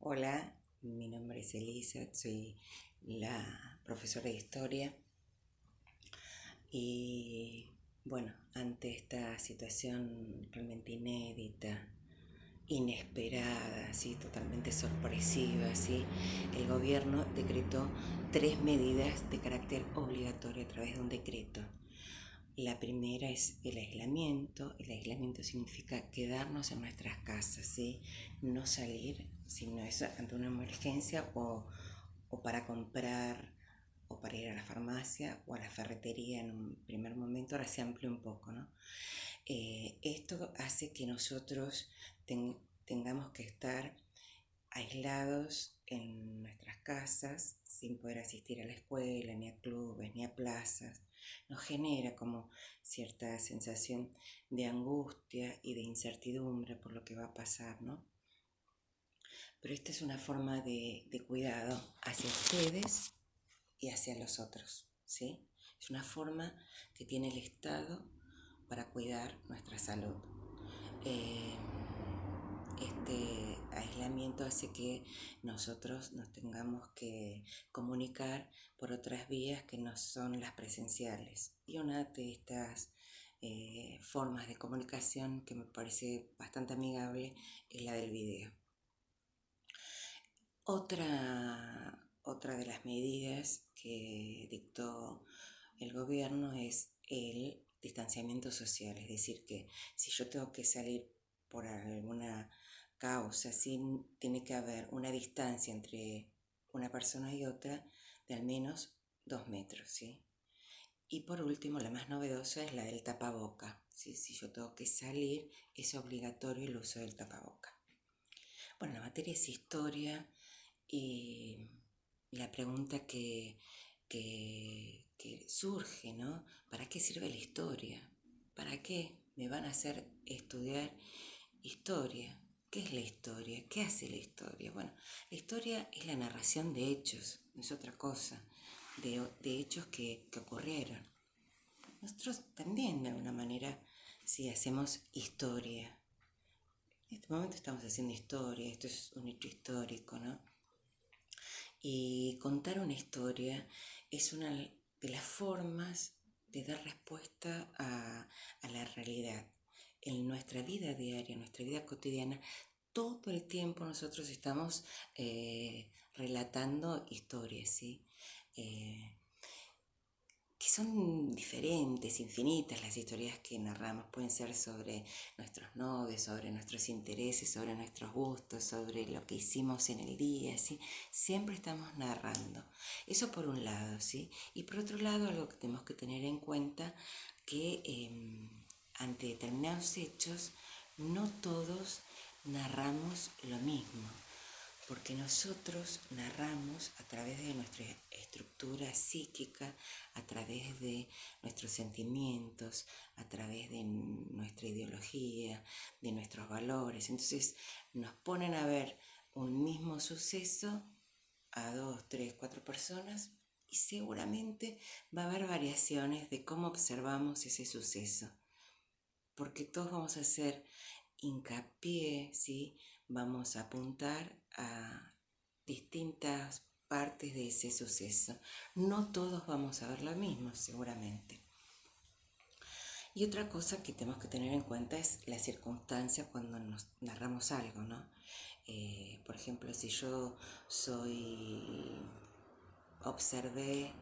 Hola, mi nombre es Elisa, soy la profesora de historia y bueno, ante esta situación realmente inédita, inesperada, ¿sí? Totalmente sorpresiva, ¿sí? El gobierno decretó 3 medidas de carácter obligatorio a través de un decreto. La primera es el aislamiento. El aislamiento significa quedarnos en nuestras casas, ¿sí? No salir, si no es ante una emergencia o para comprar o para ir a la farmacia o a la ferretería en un primer momento. Ahora se amplía un poco, ¿no? Esto hace que nosotros tengamos que estar aislados en nuestras casas sin poder asistir a la escuela, ni a clubes, ni a plazas. Nos genera como cierta sensación de angustia y de incertidumbre por lo que va a pasar, ¿no? Pero esta es una forma de cuidado hacia ustedes y hacia los otros, ¿sí? Es una forma que tiene el Estado para cuidar nuestra salud. Este aislamiento hace que nosotros nos tengamos que comunicar por otras vías que no son las presenciales. Y una de estas formas de comunicación que me parece bastante amigable es la del video. Otra de las medidas que dictó el gobierno es el distanciamiento social, es decir, que si yo tengo que salir por alguna causa, sí tiene que haber una distancia entre una persona y otra de al menos 2 metros, ¿sí? Y por último, la más novedosa es la del tapaboca, ¿sí? Si yo tengo que salir, es obligatorio el uso del tapaboca. Bueno, la materia es historia y la pregunta que surge, ¿no? ¿Para qué sirve la historia? ¿Para qué me van a hacer estudiar historia? ¿Qué es la historia? ¿Qué hace la historia? Bueno, la historia es la narración de hechos, no es otra cosa, de hechos que ocurrieron. Nosotros también, de alguna manera, sí hacemos historia. En este momento estamos haciendo historia, esto es un hecho histórico, ¿no? Y contar una historia es una de las formas de dar respuesta a la realidad. En nuestra vida diaria, en nuestra vida cotidiana, todo el tiempo nosotros estamos relatando historias, ¿sí? Que son diferentes, infinitas las historias que narramos. Pueden ser sobre nuestros novios, sobre nuestros intereses, sobre nuestros gustos, sobre lo que hicimos en el día, ¿sí? Siempre estamos narrando. Eso por un lado, ¿sí? Y por otro lado, algo que tenemos que tener en cuenta, que ante determinados hechos, no todos narramos lo mismo, porque nosotros narramos a través de nuestra estructura psíquica, a través de nuestros sentimientos, a través de nuestra ideología, de nuestros valores. Entonces nos ponen a ver un mismo suceso a 2, 3, 4 personas y seguramente va a haber variaciones de cómo observamos ese suceso, porque todos vamos a hacer hincapié, ¿sí? Vamos a apuntar a distintas partes de ese suceso. No todos vamos a ver lo mismo, seguramente. Y otra cosa que tenemos que tener en cuenta es la circunstancia cuando nos narramos algo, ¿no? Por ejemplo, si yo observé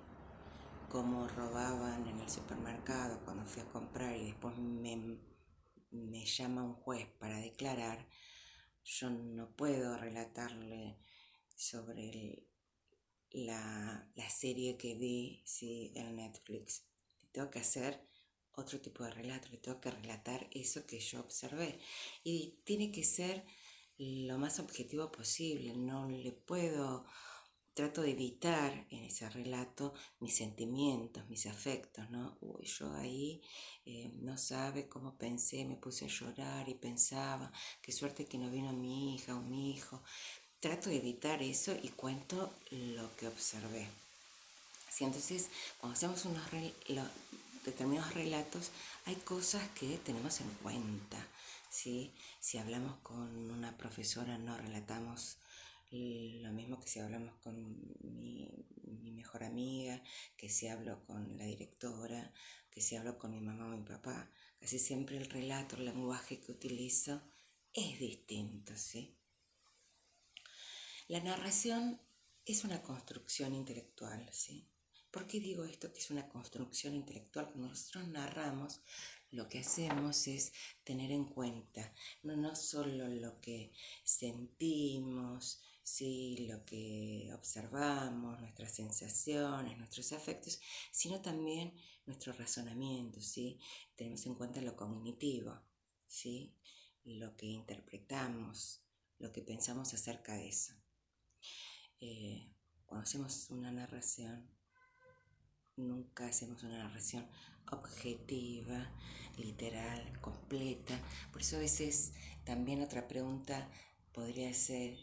cómo robaban en el supermercado cuando fui a comprar y después me llama un juez para declarar, yo no puedo relatarle sobre la serie que vi, ¿sí? En Netflix. Tengo que hacer otro tipo de relato, le tengo que relatar eso que yo observé. Y tiene que ser lo más objetivo posible, no le puedo... Trato de evitar en ese relato mis sentimientos, mis afectos, ¿no? Uy, yo ahí no sabe cómo pensé, me puse a llorar y pensaba, qué suerte que no vino mi hija o mi hijo. Trato de evitar eso y cuento lo que observé. ¿Sí? Entonces, cuando hacemos determinados relatos, hay cosas que tenemos en cuenta, ¿sí? Si hablamos con una profesora, no relatamos lo mismo que si hablamos con mi mejor amiga, que si hablo con la directora, que si hablo con mi mamá o mi papá. Casi siempre el relato, el lenguaje que utilizo es distinto, ¿sí? La narración es una construcción intelectual, ¿sí? ¿Por qué digo esto que es una construcción intelectual? Cuando nosotros narramos, lo que hacemos es tener en cuenta no solo lo que sentimos, ¿sí? Lo que observamos, nuestras sensaciones, nuestros afectos, sino también nuestro razonamiento, ¿sí? Tenemos en cuenta lo cognitivo, ¿sí? Lo que interpretamos, lo que pensamos acerca de eso. Cuando hacemos una narración, nunca hacemos una narración objetiva, literal, completa. Por eso a veces también otra pregunta podría ser,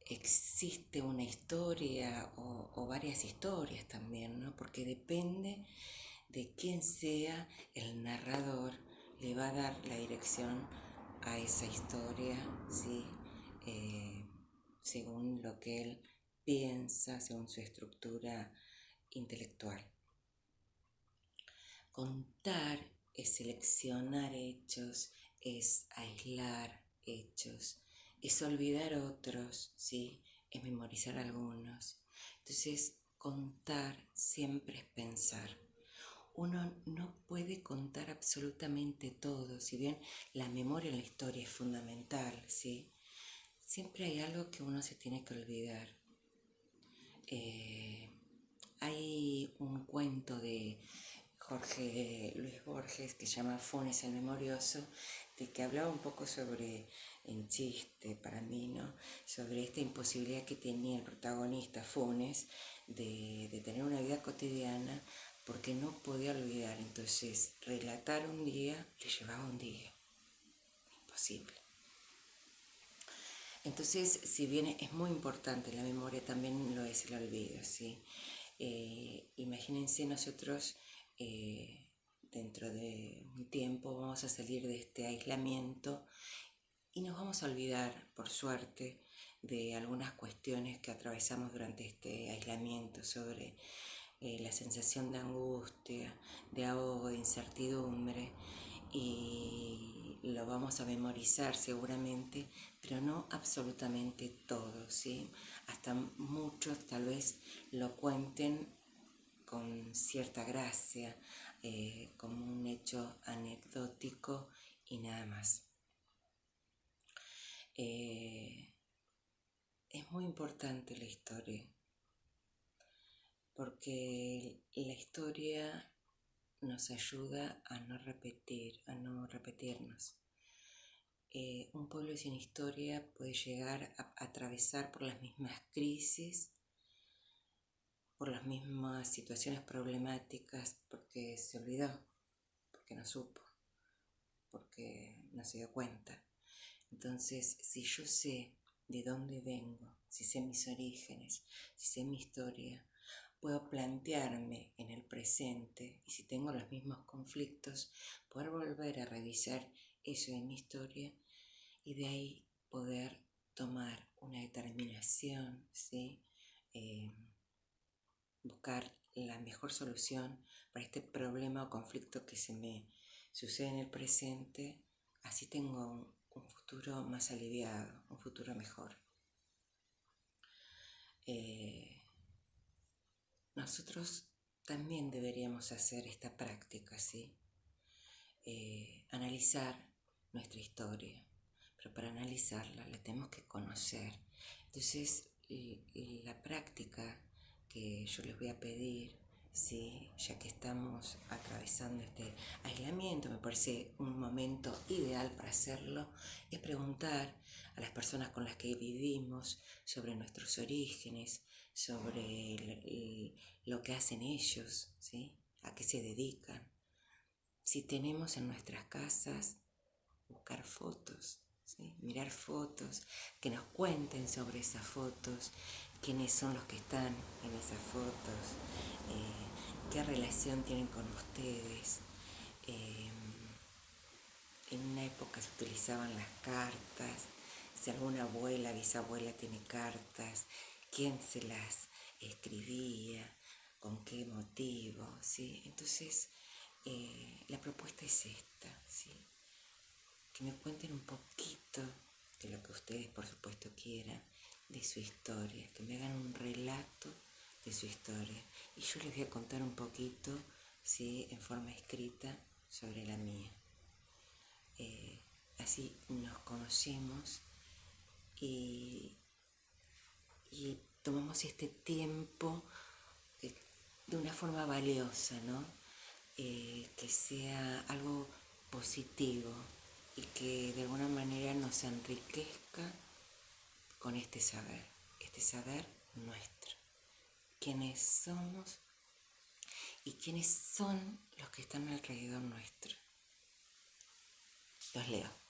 ¿existe una historia o varias historias también, ¿no? Porque depende de quién sea el narrador, le va a dar la dirección a esa historia, ¿sí? Según lo que él piensa, según su estructura intelectual. Contar es seleccionar hechos, es aislar hechos, es olvidar otros, ¿sí? Es memorizar algunos. Entonces, contar siempre es pensar. Uno no puede contar absolutamente todo, si bien la memoria en la historia es fundamental, ¿sí? Siempre hay algo que uno se tiene que olvidar. Hay un cuento de Jorge Luis Borges que se llama Funes el Memorioso, de que hablaba un poco sobre, en chiste para mí, ¿no? Sobre esta imposibilidad que tenía el protagonista Funes de tener una vida cotidiana porque no podía olvidar. Entonces, relatar un día le llevaba un día. Imposible. Entonces, si bien es muy importante la memoria, también lo es el olvido, ¿sí? Imagínense nosotros, dentro de un tiempo vamos a salir de este aislamiento y nos vamos a olvidar, por suerte, de algunas cuestiones que atravesamos durante este aislamiento, sobre la sensación de angustia, de ahogo, de incertidumbre, y lo vamos a memorizar seguramente, pero no absolutamente todo, ¿sí? Hasta muchos tal vez lo cuenten con cierta gracia, como un hecho anecdótico y nada más. Es muy importante la historia, porque la historia nos ayuda a no repetirnos. Un pueblo sin historia puede llegar a atravesar por las mismas crisis, por las mismas situaciones problemáticas, porque se olvidó, porque no supo, porque no se dio cuenta. Entonces, si yo sé de dónde vengo, si sé mis orígenes, si sé mi historia, puedo plantearme en el presente, y si tengo los mismos conflictos, poder volver a revisar eso en mi historia y de ahí poder tomar una determinación, ¿sí? Buscar la mejor solución para este problema o conflicto que se me sucede en el presente, así tengo un futuro más aliviado, un futuro mejor. Nosotros también deberíamos hacer esta práctica, ¿sí? Analizar nuestra historia, pero para analizarla la tenemos que conocer. Entonces, la práctica que yo les voy a pedir, ¿sí? Ya que estamos atravesando este aislamiento, me parece un momento ideal para hacerlo, es preguntar a las personas con las que vivimos sobre nuestros orígenes, sobre lo que hacen ellos, ¿sí? A qué se dedican. Si tenemos en nuestras casas, buscar fotos, ¿sí? Mirar fotos, que nos cuenten sobre esas fotos, quiénes son los que están en esas fotos, qué relación tienen con ustedes. En una época se utilizaban las cartas, si alguna abuela, bisabuela tiene cartas, quién se las escribía, con qué motivo, ¿sí? Entonces, la propuesta es esta, ¿sí? Que me cuenten un poquito de lo que ustedes, por supuesto, quieran, de su historia, que me hagan un relato de su historia. Y yo les voy a contar un poquito, ¿sí? En forma escrita sobre la mía. Así nos conocemos y tomamos este tiempo de una forma valiosa, ¿no? Que sea algo positivo y que de alguna manera nos enriquezca con este saber nuestro. Quiénes somos y quiénes son los que están alrededor nuestro. Los leo.